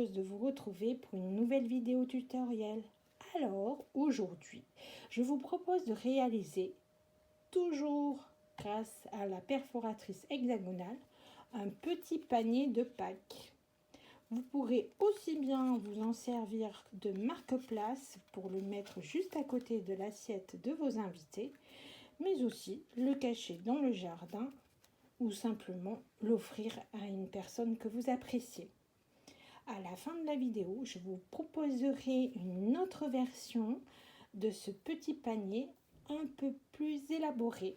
heureuse de vous retrouver pour une nouvelle vidéo tutoriel. Alors, aujourd'hui, je vous propose de réaliser, toujours grâce à la perforatrice hexagonale, un petit panier de Pâques. Vous pourrez aussi bien vous en servir de marque-place pour le mettre juste à côté de l'assiette de vos invités, mais aussi le cacher dans le jardin ou simplement l'offrir à une personne que vous appréciez. À la fin de la vidéo, je vous proposerai une autre version de ce petit panier un peu plus élaboré.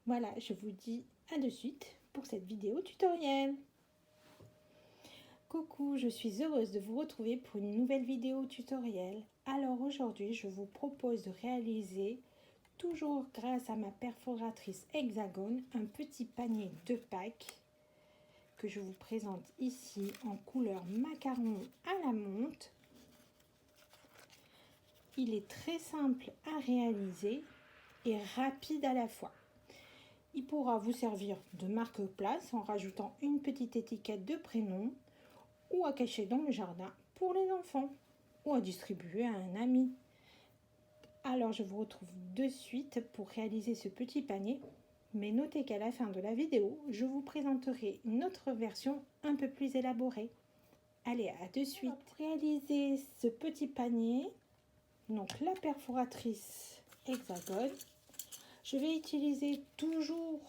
Voilà, je vous dis à de suite pour cette vidéo tutoriel. Coucou, je suis heureuse de vous retrouver pour une nouvelle vidéo tutoriel. Alors aujourd'hui, je vous propose de réaliser, toujours grâce à ma perforatrice hexagone, un petit panier de Pâques que je vous présente ici en couleur macaron à la menthe. Il est très simple à réaliser et rapide à la fois. Il pourra vous servir de marque-place en rajoutant une petite étiquette de prénom ou à cacher dans le jardin pour les enfants ou à distribuer à un ami. Alors je vous retrouve de suite pour réaliser ce petit panier, mais notez qu'à la fin de la vidéo, je vous présenterai une autre version un peu plus élaborée. Allez, à de suite. Pour réaliser ce petit panier, donc la perforatrice hexagone, je vais utiliser toujours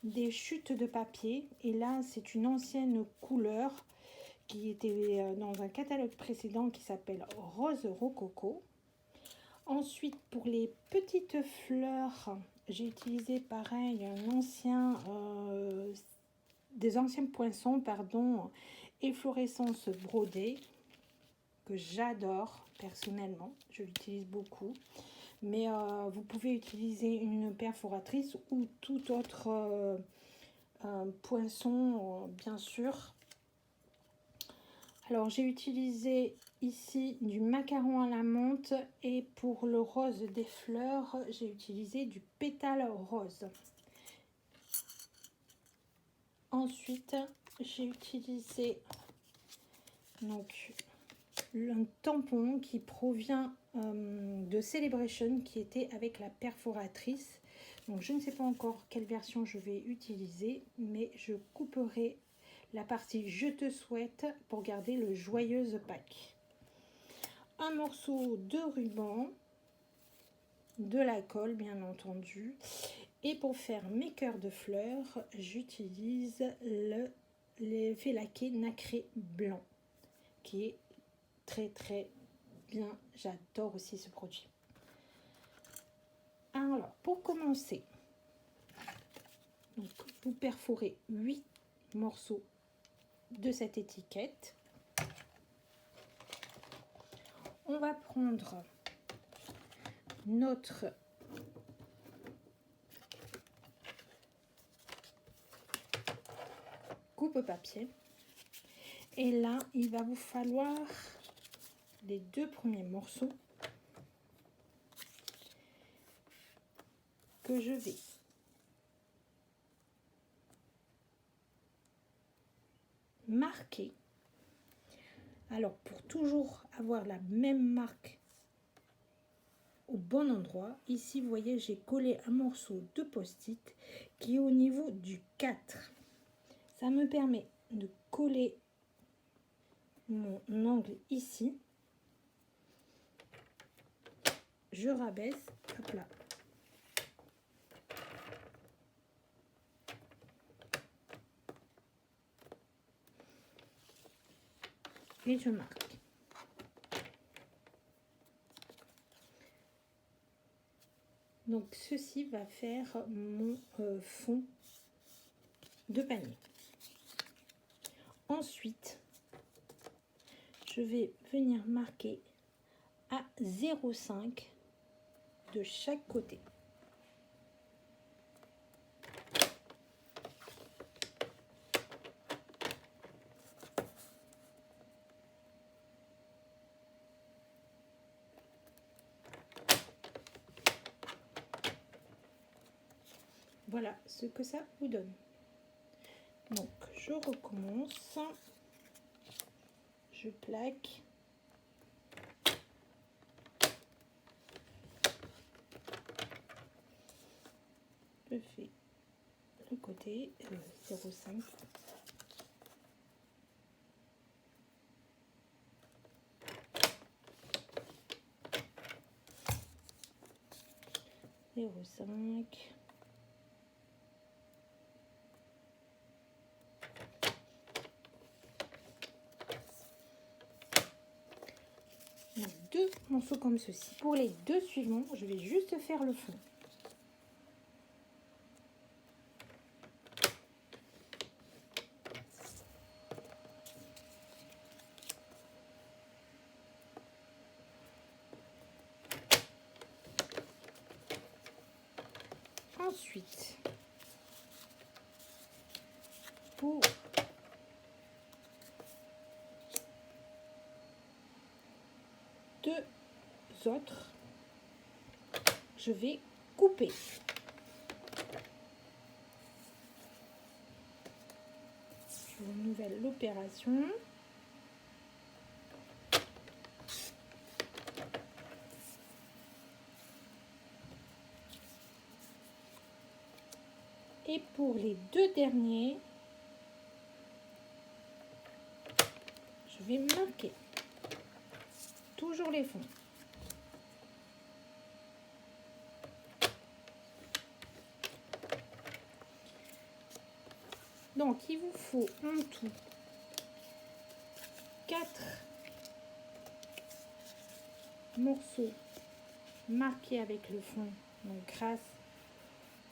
des chutes de papier, et là c'est une ancienne couleur qui était dans un catalogue précédent qui s'appelle Rose Rococo. Ensuite, pour les petites fleurs, j'ai utilisé pareil des anciens poinçons, efflorescence brodée, que j'adore personnellement, je l'utilise beaucoup. Mais vous pouvez utiliser une perforatrice ou tout autre poinçon, bien sûr. Alors j'ai utilisé ici du macaron à la menthe, et pour le rose des fleurs, j'ai utilisé du pétale rose. Ensuite, j'ai utilisé donc un tampon qui provient de Celebration, qui était avec la perforatrice. Donc je ne sais pas encore quelle version je vais utiliser, mais je couperai la partie je te souhaite pour garder le joyeuse Pâques. Un morceau de ruban, de la colle bien entendu, et pour faire mes cœurs de fleurs, j'utilise l'effet laqué nacré blanc, qui est très bien. J'adore aussi ce produit. Alors pour commencer, donc, vous perforez 8 morceaux de cette étiquette. On va prendre notre coupe-papier, et là il va vous falloir les 2 premiers morceaux que je vais marquer. Alors pour toujours avoir la même marque au bon endroit, ici vous voyez j'ai collé un morceau de post-it qui est au niveau du 4. Ça me permet de coller mon angle ici. Je rabaisse, hop là. Et je marque. Donc ceci va faire mon fond de panier. Ensuite, je vais venir marquer à 0,5 de chaque côté. Voilà ce que ça vous donne. Donc je recommence. je plaque. Je fais le côté 0,5. Donc, 2 morceaux comme ceci. Pour les 2 suivants, je vais juste faire le fond. Ensuite, pour deux autres, je vais couper. Je renouvelle l'opération. Et pour les 2 derniers, je vais marquer toujours les fonds. Donc, il vous faut en tout 4 morceaux marqués avec le fond, donc grâce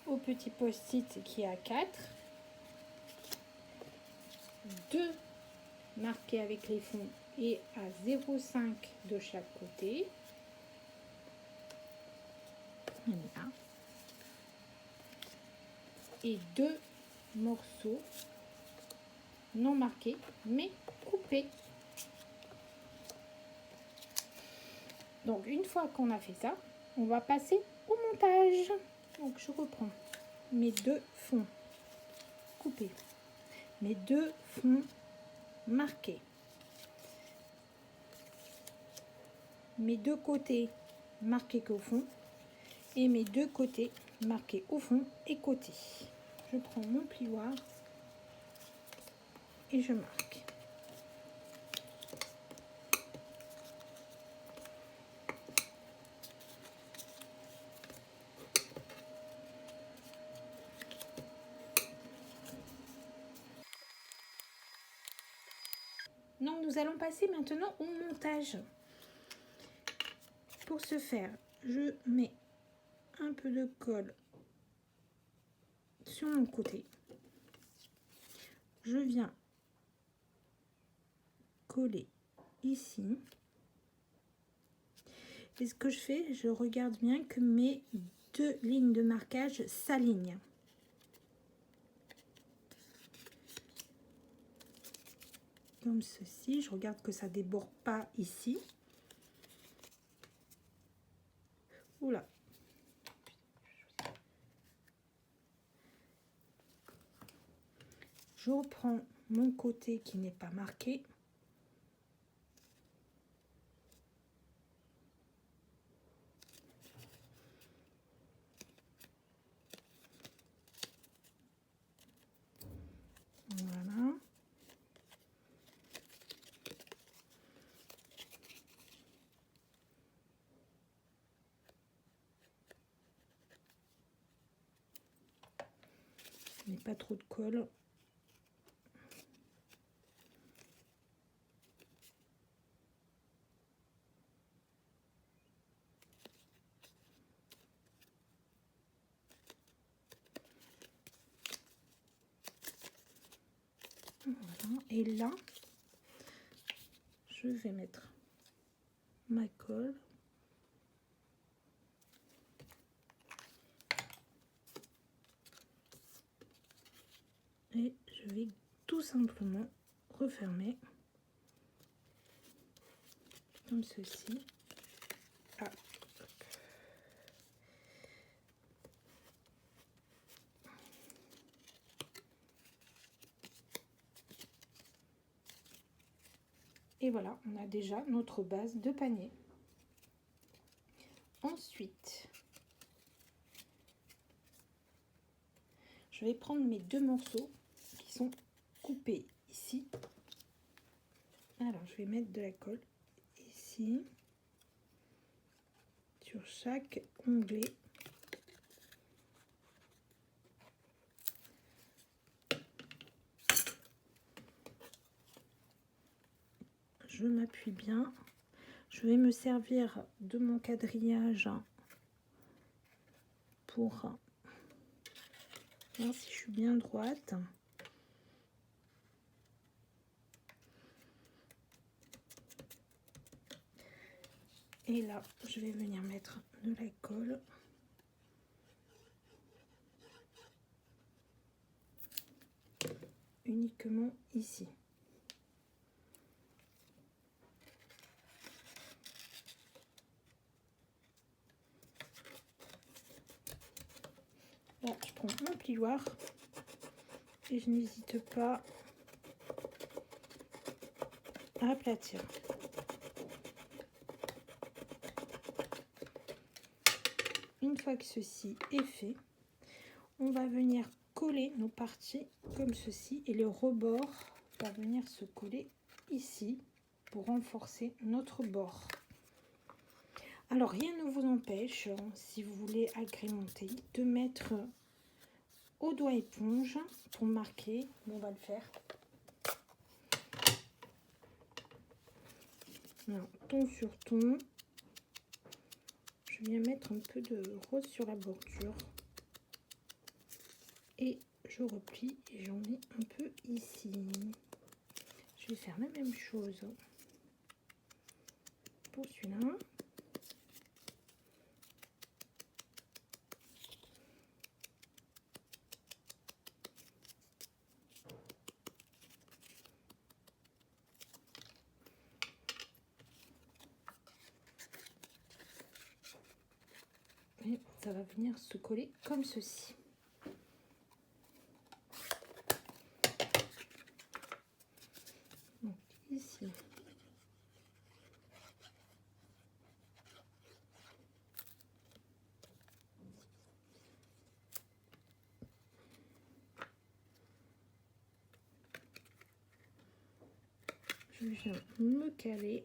au petit post-it qui est à 4, 2 marqués avec les fonds et à 0,5 de chaque côté. Voilà. Et 2 morceaux non marqués mais coupés. Donc une fois qu'on a fait ça, on va passer au montage. Donc je reprends mes 2 fonds coupés, mes 2 fonds marqués, mes 2 côtés marqués qu'au fond et mes 2 côtés marqués au fond et côté. Je prends mon plioir et je marque. Donc nous allons passer maintenant au montage. Pour ce faire, je mets un peu de colle sur mon côté. Je viens coller ici. Et ce que je fais, je regarde bien que mes 2 lignes de marquage s'alignent. Comme ceci, je regarde que ça déborde pas ici. Oula. Je reprends mon côté qui n'est pas marqué. Voilà. Je n'ai pas trop de colle. Voilà. Et là, je vais mettre ma colle. Et je vais tout simplement refermer comme ceci. Ah. Et voilà, on a déjà notre base de panier. Ensuite, je vais prendre mes 2 morceaux qui sont coupés ici. Alors, je vais mettre de la colle ici, sur chaque onglet. Je m'appuie bien. Je vais me servir de mon quadrillage pour voir si je suis bien droite. Et là, je vais venir mettre de la colle. Uniquement ici. Là, je prends mon plioir et je n'hésite pas à aplatir. Une fois que ceci est fait, on va venir coller nos parties comme ceci et le rebord va venir se coller ici pour renforcer notre bord. Alors rien ne vous empêche, si vous voulez agrémenter, de mettre au doigt éponge pour marquer. On va le faire. Alors, ton sur ton. Je viens mettre un peu de rose sur la bordure. Et je replie et j'en mets un peu ici. Je vais faire la même chose pour celui-là. Et ça va venir se coller comme ceci. Donc ici. Je viens me caler.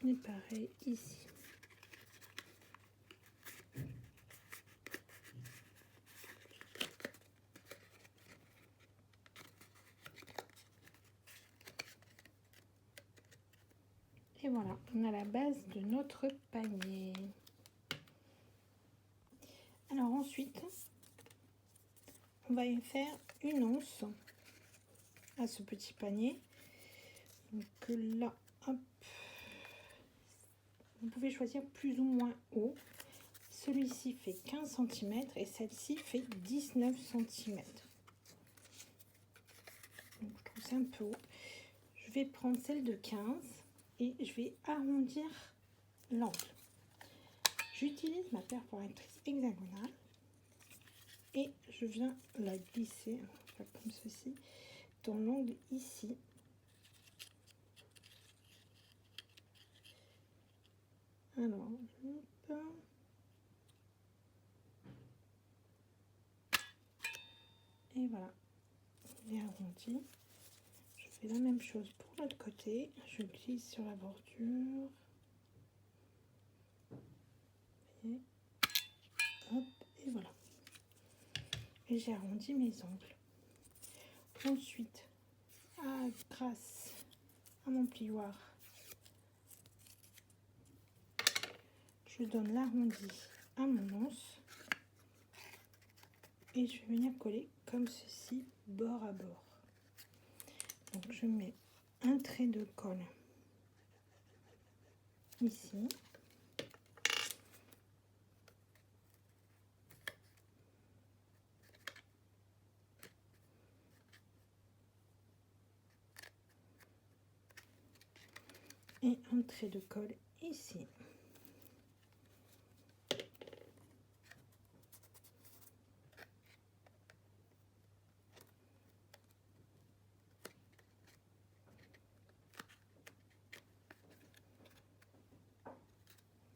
Et pareil ici. Et voilà, on a la base de notre panier. Alors ensuite, on va y faire une once à ce petit panier. Donc là, hop, vous pouvez choisir plus ou moins haut. Celui-ci fait 15 cm et celle-ci fait 19 cm. Donc je trouve ça un peu haut. Je vais prendre celle de 15 et je vais arrondir l'angle. J'utilise ma perforatrice hexagonale et je viens la glisser comme ceci dans l'angle ici. Alors, hop. Et voilà, il est arrondi. Je fais la même chose pour l'autre côté. Je glisse sur la bordure. Et hop, et voilà. Et j'ai arrondi mes ongles. Ensuite, grâce à mon plioir, je donne l'arrondi à mon once. Et je vais venir coller comme ceci, bord à bord. Donc je mets un trait de colle ici. et un trait de colle ici.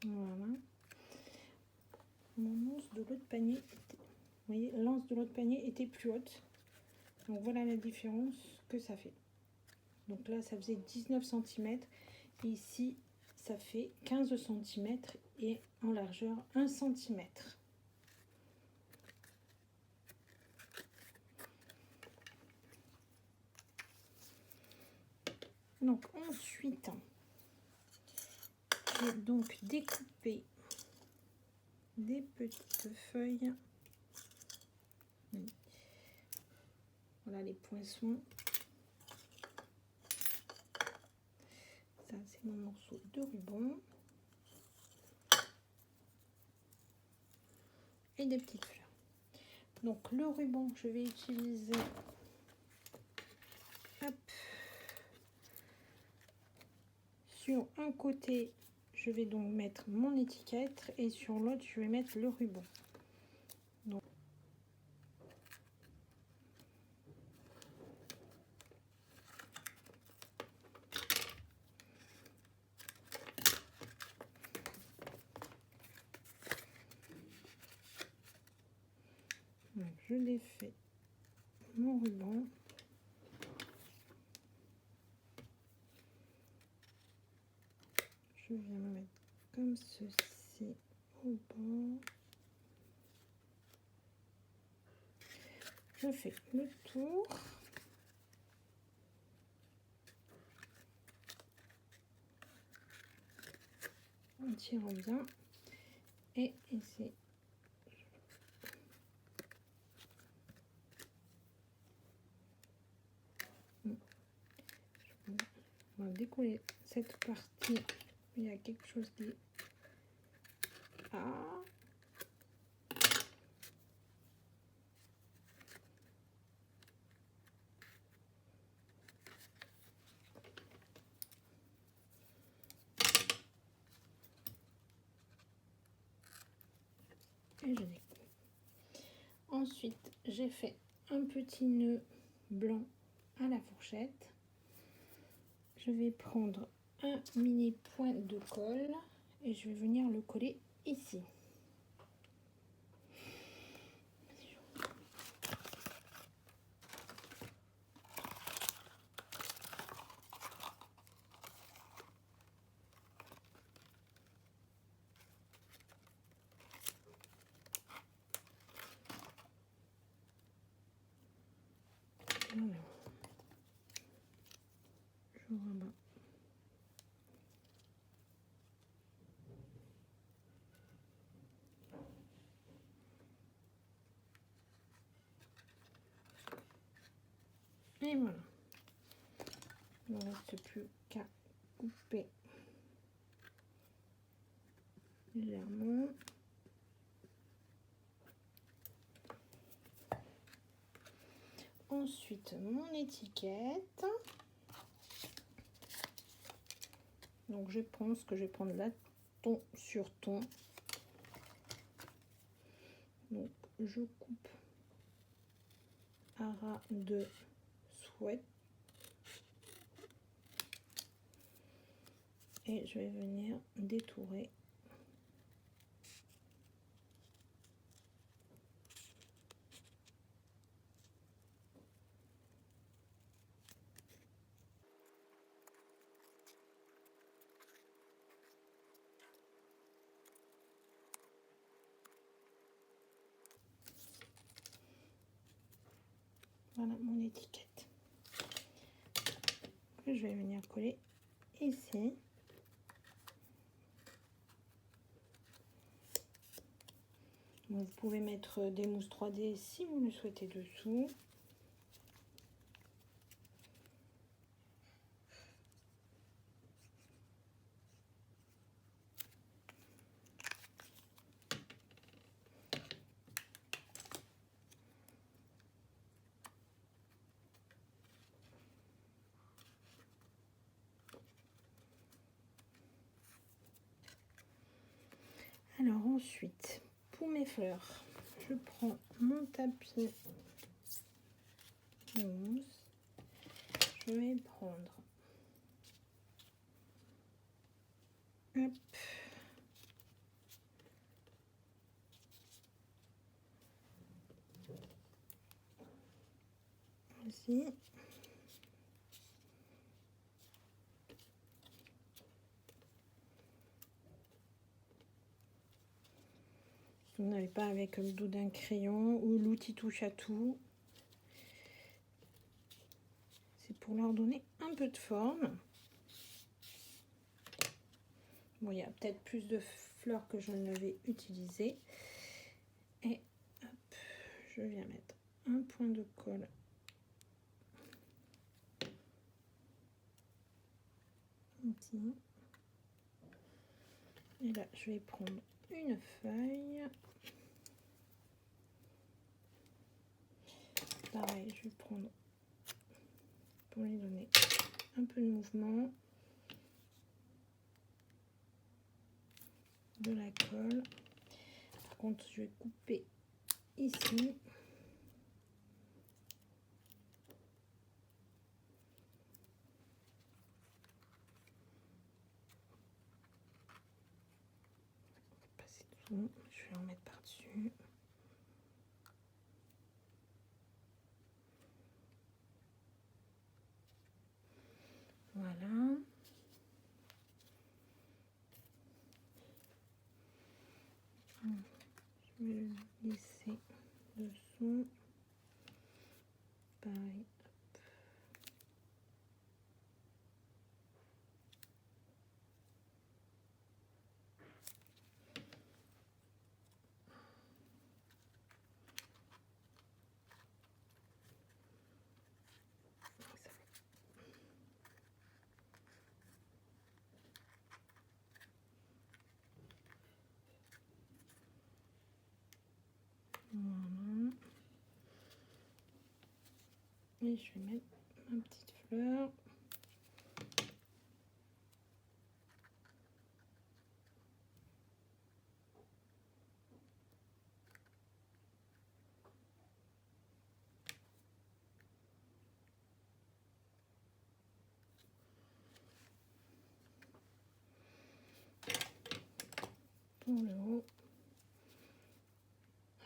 Voilà. Mon anse de l'autre panier était, vous voyez, l'anse de l'autre panier était plus haute. Donc voilà la différence que ça fait. Donc là, ça faisait 19 cm. Et ici, ça fait 15 cm et en largeur 1 cm. Donc ensuite, j'ai donc découpé des petites feuilles. Voilà les poinçons. Ça, c'est mon morceau de ruban. Et des petites fleurs. Donc le ruban, je vais utiliser, hop, sur un côté, je vais donc mettre mon étiquette et sur l'autre, je vais mettre le ruban. Donc, je défais mon ruban. Je viens le mettre comme ceci au bord. Je fais le tour. En tirant bien. Et ici. On va décoller cette partie. Il y a quelque chose qui... Ah! Et je découpe. Ensuite, j'ai fait un petit nœud blanc à la fourchette. Je vais prendre un mini point de colle et je vais venir le coller ici. Voilà. Je rabats. Et voilà. Il ne reste plus qu'à couper légèrement. Ensuite, mon étiquette. Donc, je pense que je vais prendre la ton sur ton. Donc, je coupe à ras de souhait. Et je vais venir détourer. Voilà mon étiquette. Que je vais venir coller ici. Vous pouvez mettre des mousses 3D si vous le souhaitez dessous. Alors ensuite, pour mes fleurs, je prends mon tapis de mousse. Je vais prendre hop, ici. Vous n'avez pas avec le dos d'un crayon ou l'outil touche à tout. C'est pour leur donner un peu de forme. Bon, il y a peut-être plus de fleurs que je ne l'avais utilisé. Et hop, je viens mettre un point de colle ici. Et là, je vais prendre une feuille. Pareil, je vais prendre pour lui donner un peu de mouvement. De la colle. Par contre, je vais couper ici. Passer tout. Je vais en mettre par-dessus. Voilà. Je vais le glisser dessous. Pareil. Voilà. Et je vais mettre ma petite fleur. Pour le haut.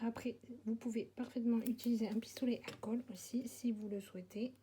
Après, vous pouvez parfaitement utiliser un pistolet à colle aussi, si vous le souhaitez.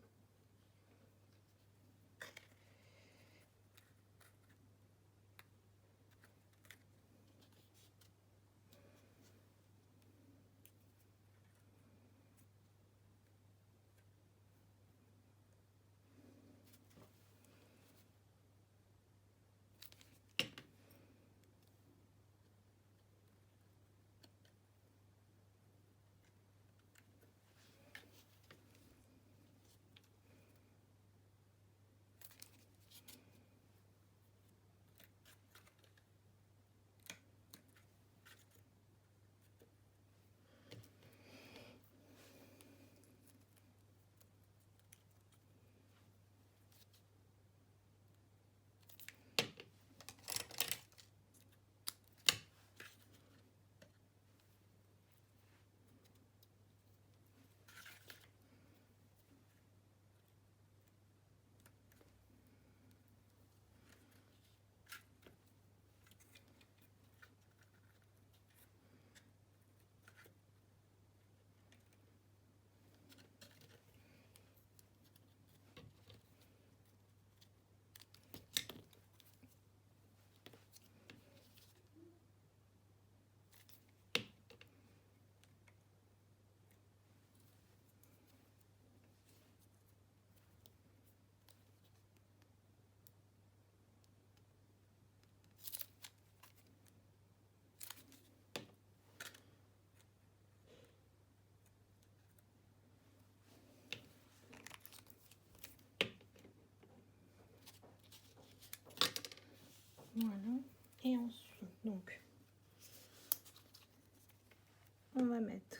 Voilà. Et ensuite, donc, on va mettre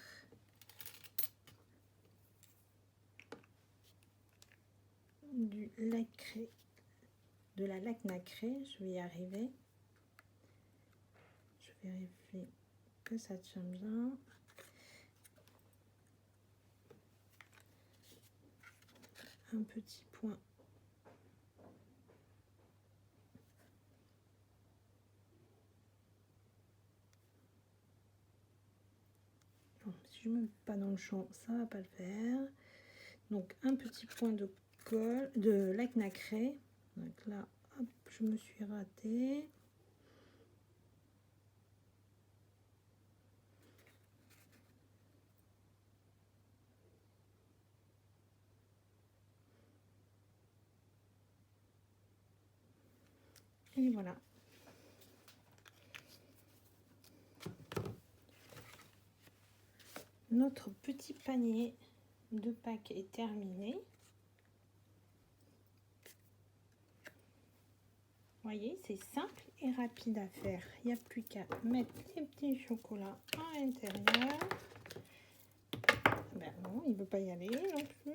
du nacré, de la laque nacrée. Je vais y arriver. Je vérifie que ça tient bien. Un petit point. Bon, si je ne me mets pas dans le champ, ça va pas le faire. Donc un petit point de colle, de lac nacré. Donc là, hop, je me suis ratée. Et voilà. Notre petit panier de Pâques est terminé. Vous voyez, c'est simple et rapide à faire. Il n'y a plus qu'à mettre les petits chocolats à l'intérieur. Ben non, il ne veut pas y aller non plus.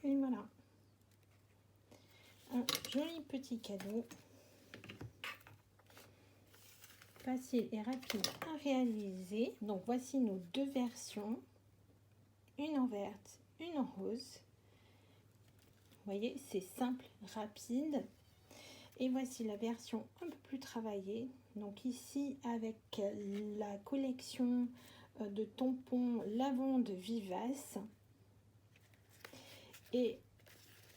Et voilà. Un joli petit cadeau. Facile et rapide à réaliser. Donc voici nos deux versions. Une en verte, une en rose. Vous voyez, c'est simple, rapide. Et voici la version un peu plus travaillée. Donc ici, avec la collection de tampons lavande vivace. Et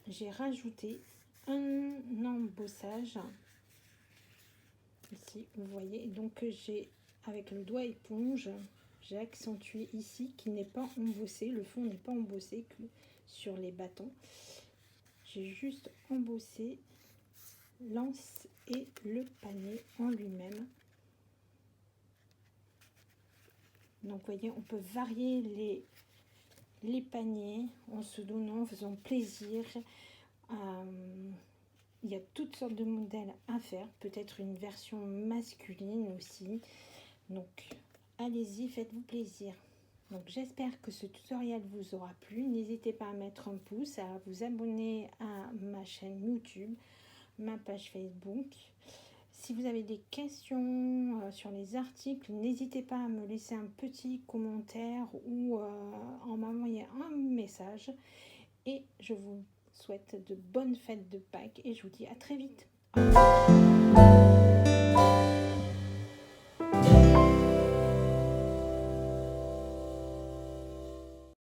j'ai rajouté un embossage. Ici, vous voyez. Donc j'ai, avec le doigt éponge, j'ai accentué ici qui n'est pas embossé. Le fond n'est pas embossé que sur les bâtons. J'ai juste embossé l'anse et le panier en lui-même. Donc, vous voyez, on peut varier les paniers en se donnant, en faisant plaisir. Il y a toutes sortes de modèles à faire. Peut-être une version masculine aussi. Donc, allez-y, faites-vous plaisir. Donc, j'espère que ce tutoriel vous aura plu. N'hésitez pas à mettre un pouce, à vous abonner à ma chaîne YouTube, ma page Facebook. Si vous avez des questions sur les articles, n'hésitez pas à me laisser un petit commentaire ou en m'envoyer un message. Et je vous souhaite de bonnes fêtes de Pâques et je vous dis à très vite. Au revoir.